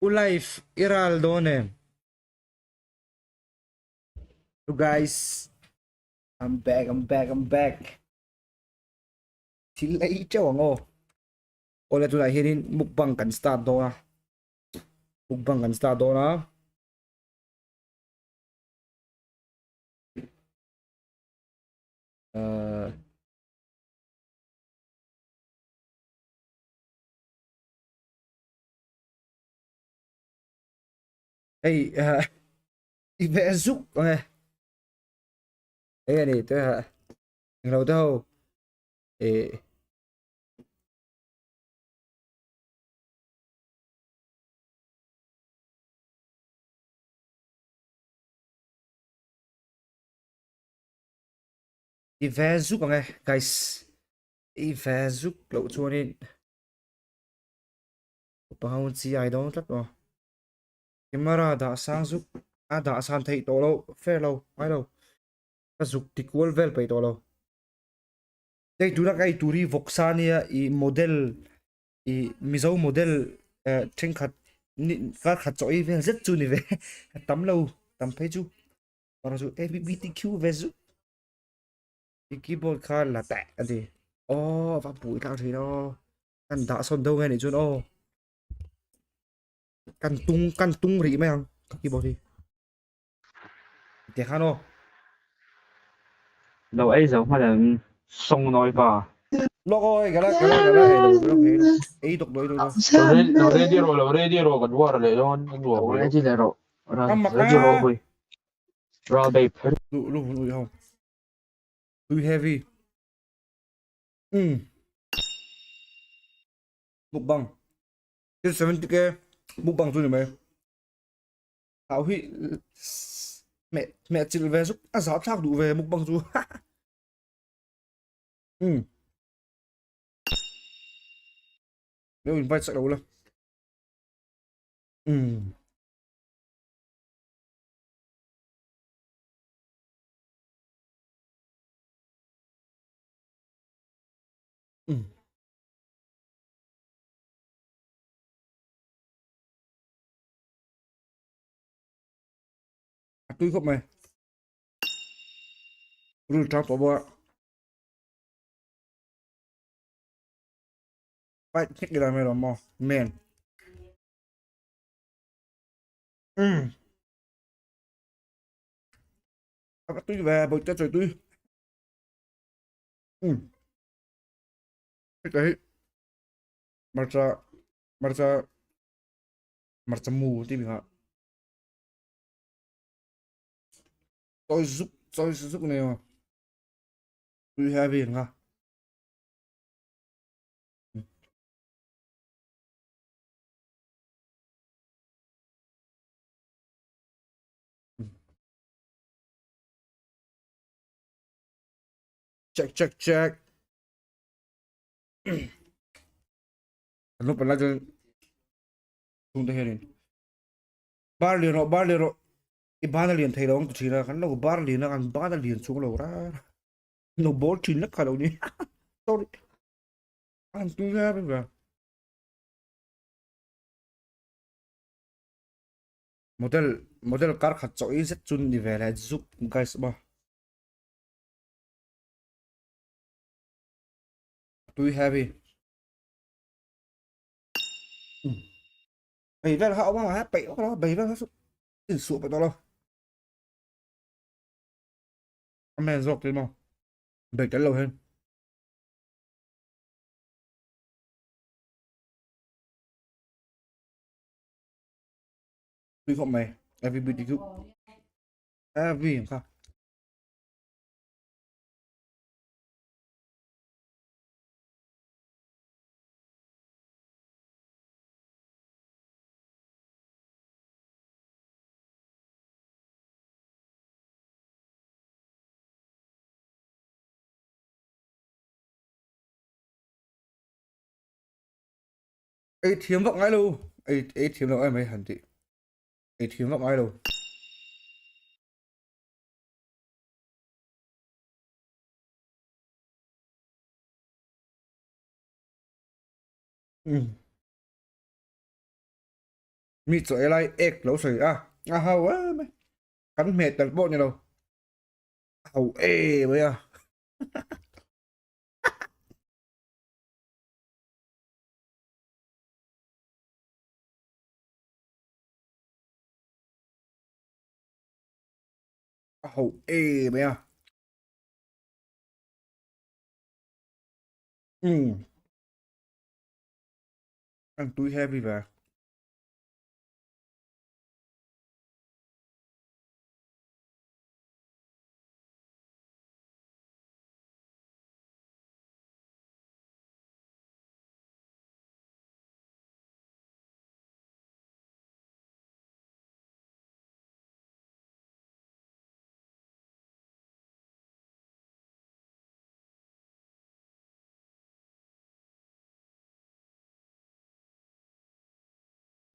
Life RalaKONE. So guys, I'm back. Sila ito ngo. Ulit na hinin mukbang kan start do na. Mukbang kan start do na. Uh, hey, Ivezuk nè. Đây này tôi hả? Lâu đâu? Ê, Ivezuk nè, guys. Ivezuk lâu cho nên bao nhiêu ai đó rất rồi. Camera đã sang giúp đã sang thấy to lâu, fair lâu, ai lâu. Cái dục thì cool vel phải to lâu. Đây tu cái turi Vawksa nia i model i mizo model trên khát các khát chọi về rất chu ni về tắm lâu tắm phải chu còn chu LGBTQ về chu cái keyboard khá là tệ anh thì và bụi cao thì nó căn đã son đâu nghe này chu nó căn tung rỉ mấy thằng các keyboard thì khá nó Đâu ấy giống hay là sông nói vào lo coi cái đầu ấy đọc đôi đôi đôi lo ready rồi còn qua rồi luôn anh đùa rồi ready rồi ăn mặc ready rồi à rồi babe lụ lụ lụ không too heavy mukbang cái 70k mukbang tôi mày hảo hụy mẹ mẹ chị về giúp giáo thác đủ về mukbang chú nếu invite sẽ đâu là tôi không mày rồi trap vào bữa phải check cái này rồi mà man tôi về bồi cho trời tôi cái đấy marcha marcha marcha mù tí mình hả tôi giúp này mà tôi heavy hả check lúc mà lại chúng ta hiện bar liền cái ba liền thấy đâu chỉ là hắn đâu ba liền nó ăn ba liền xuống lầu ra nó bố chín nó cả đầu đi sorry ăn tôi ra bây giờ model car khát chọi rất chun đi về lại giúp guys ba tôi heavy bảy vé họ mà bảy đó bảy vé nó sụp vào đó mẹ dọc thế mà bảy cái lâu hơn tôi không mày LGBTQ vì sao ấy thiếm vọng ai đâu ấy thiếm vọng ai mấy hẳn chị ấy thiếm vọng ai đâu mi chỗ lại ếch lâu sợi hầu á mày cắn mệt tận bộ này đâu hầu bây giờ hầu bây giờ ăn túi heavy về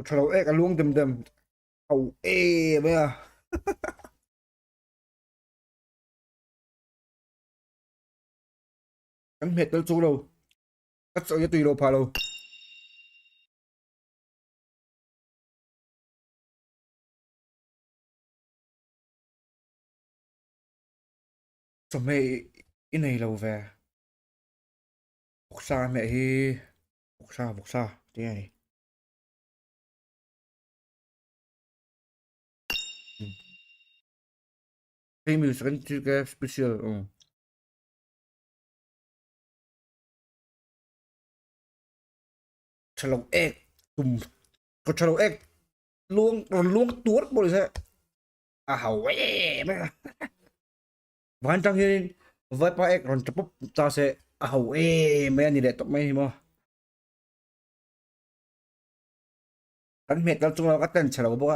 cho lâu ếch ăn luôn đầm đầm hầu bây giờ cắn mệt tận chỗ đâu cắt sợi tùy đâu phá đâu cho mẹ cái này lâu về Vawksa mẹ hi Vawksa thế này cái mình sẽ cái special cho lâu ếch tùm có cho lâu ếch luôn còn luôn tuốt bộ này hầu mẹ Van trang hiền vai pa ek ron chapop ta se hầu mấy anh đi để tụi mày mà anh mệt lắm chúng nó cắt tên chả đâu bố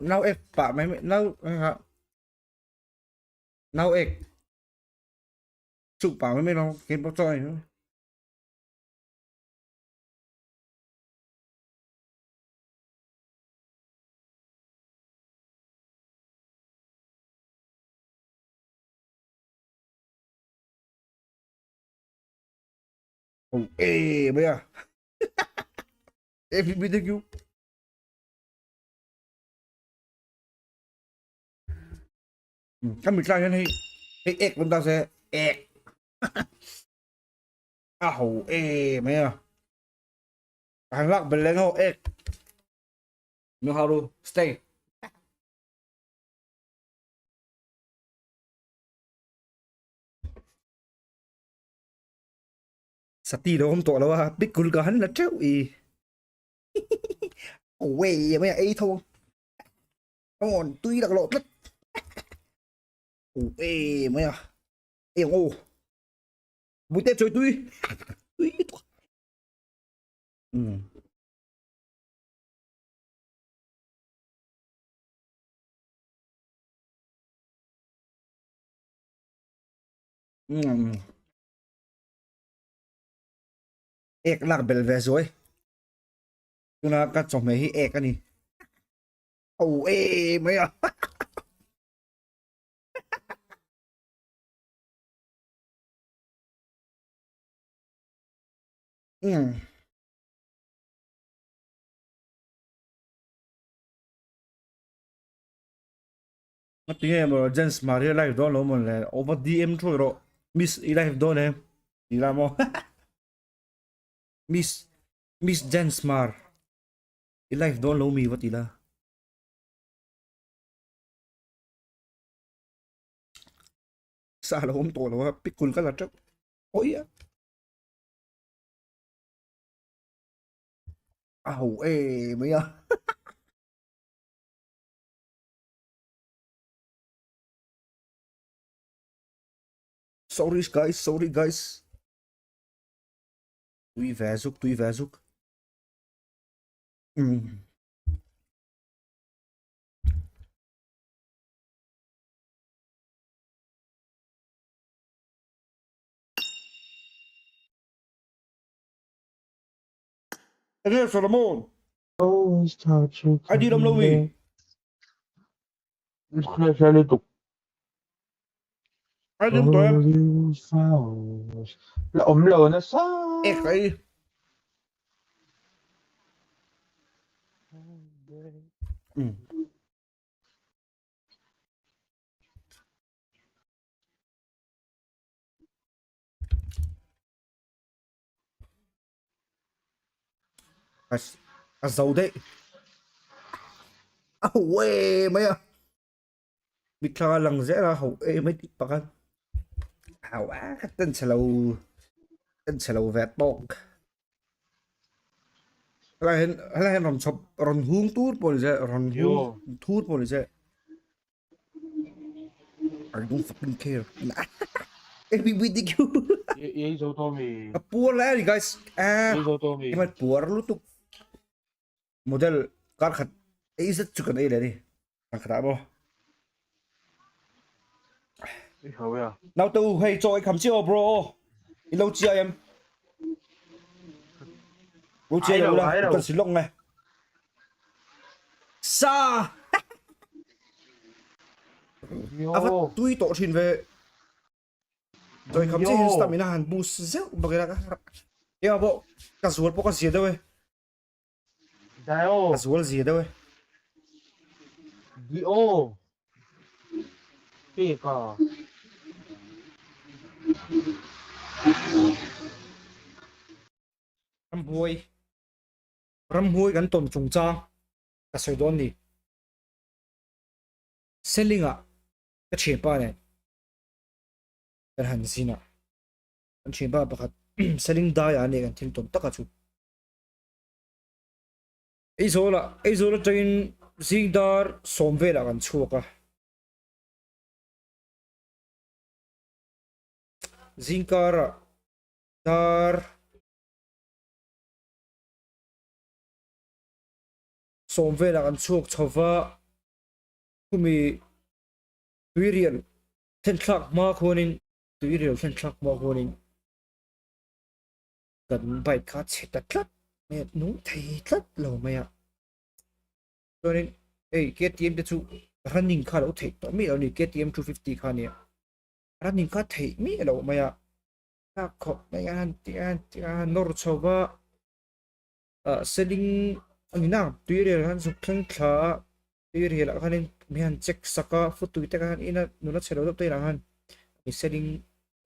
nấu ek pa mấy nấu ek chụp pa mấy nó cái bóc trôi nữa hầu bây giờ em biết được cái mình sai này cái ek chúng ta sẽ ek hầu mấy à hàng lắc bên lên hầu ek know how to stay sati đâu không tội đâu biết cùn cả hắn là treo mấy ấy thôi không còn tuy đặc lộ rất mấy mũi tép chơi tuy ek lạc bel về rồi chúng ta cắt chọn mấy ek cái này mấy mất tiếng em rồi James Maria live đó nó mình là over DM thôi rồi Miss live đó em đi làm không Miss James Mar live đó lâu mi vậy là sao là không tổ là biết cùn cái là chắc ôi mấy sorry guys tuy vé giúp anh em Solomon anh đi đâu lâu mi xe liên tục anh đi đâu em là ống lờ nó sao ek ấy giàu đấy hậu ê mấy à bị thằng lần dễ là hậu ê mấy tí bạc hậu á tên sẽ lâu vẹt bọc hay là ron chop ron hung tour boleh je ron hung Yo. tour boleh je I don't fucking care nah everybody you Ye zo to mi. poor lad guys Ye zo to mi. em ơi poor lu tu model car khat ấy rất chụp cái đấy đi car khát bao Hầu à. nào tu hey cho anh cầm chiếu bro lâu chia em lâu chia đâu Ai là đâu. cần xin lỗi này sa à vắt Yo. tuy tổ trình về rồi cầm chiếu Yo. stamina hàn boost rất bao cái là em mà bộ cả ruột bộ có gì đâu ấy Dayo. cả ruột gì đâu ấy Yo. Pika. Ramhuai kan ton chung chang ka soi don ni selling a ka chepa ne kan han zina kan chepa pakhat selling dai ane kan thil ton taka chu eizola train zingdar somvela kan chuaka zingkara dar somvela kan chuak chawa kumi tuirial thentlak ma khonin tuirial thentlak ma khonin kan bai kha cheta tlat me nu thei tlat lo maya cho nên ei KTM te chu running kha lo thei to mi lo ni KTM 250 kha ni running kha thei mi lo maya ta kho mai an nor chowa selling ani na tuirial han su thlang kha tuirial khanin mi han check saka futu te kan ina nuna chelo dop te han mi selling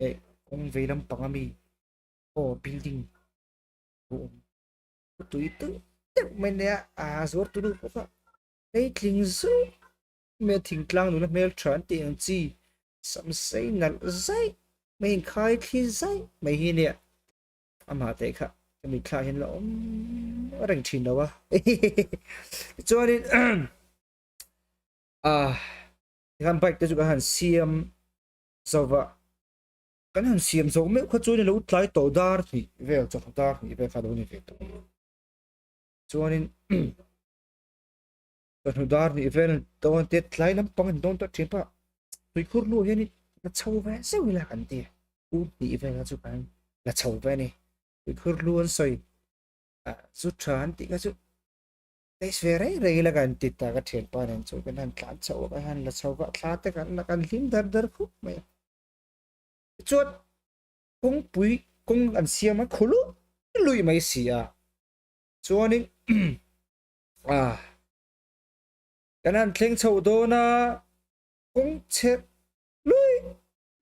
e kong veilam pangami o building o futu itu men ya zor tu du ka ei tling zu me thing tlang nuna mel tran ti ang chi sam sei nal zai mai khai khi zai mai hi ne ama te kha mi kha hin lo rang chin da wa cho nên kan bike te chu kan siam zawa kan han siam zo me kho chu ni lo tlai to dar thi vel cho dar ni ve kha do ni ve to cho nên kan dar ni vel to an te tlai lam pang don to thipa tui khur lu he ni la chau ve se wi la kan ti u ni ve la chu kan la chau ve ni tui khur lu an soi chu tran ti ka chu cái sfere regila kan tita ka thel pa nen chu kan han tlan chau ka han la chau ka thla te kan lim dar khu mai chuat kong pui kong an siam a khulu lui mai sia chuanin kan han thleng chau do na kong che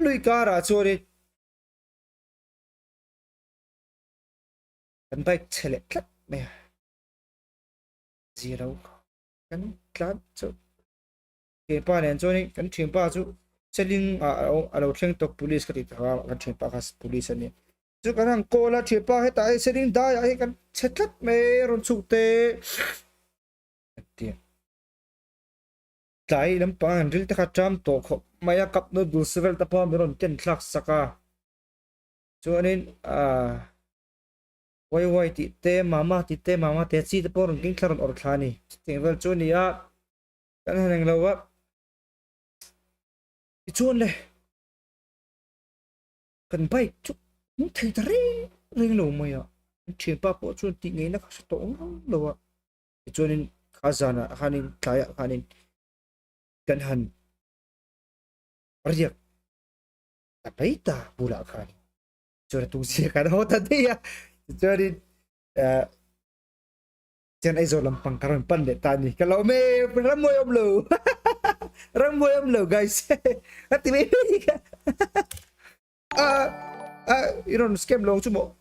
lui kara chuanin kan bike chele tlat mai zero kan tlat chu ke pa nen chuanin kan thim pa chu selling alo thleng tok police ka ti tha kan thim pa khas police ani chu kan hang ko la thim pa he ta selling da ya he kan chetlat me ron chu te ti tai lam pa an ril ta kha tram to kho maya kap no du sevel ta pa mi ron ten thlak saka chuanin wai ti te mama te chi te por king thlaron or thlani tingvel chu ni a kan hanang lawa chuan le kan bike chu mu thei ta ring lo mai a thim pa po chu ti ngei na kha to lo wa chuanin khazana hanin tlaya hanin kan han riak ta peita bula khani chura tu sia kan hota dia chuanin Chen ai zo lampang karon pan de tani. Kalau me ramoy om lo. Ramoy om lo guys. Ati me ka. Iron scam lo sumo.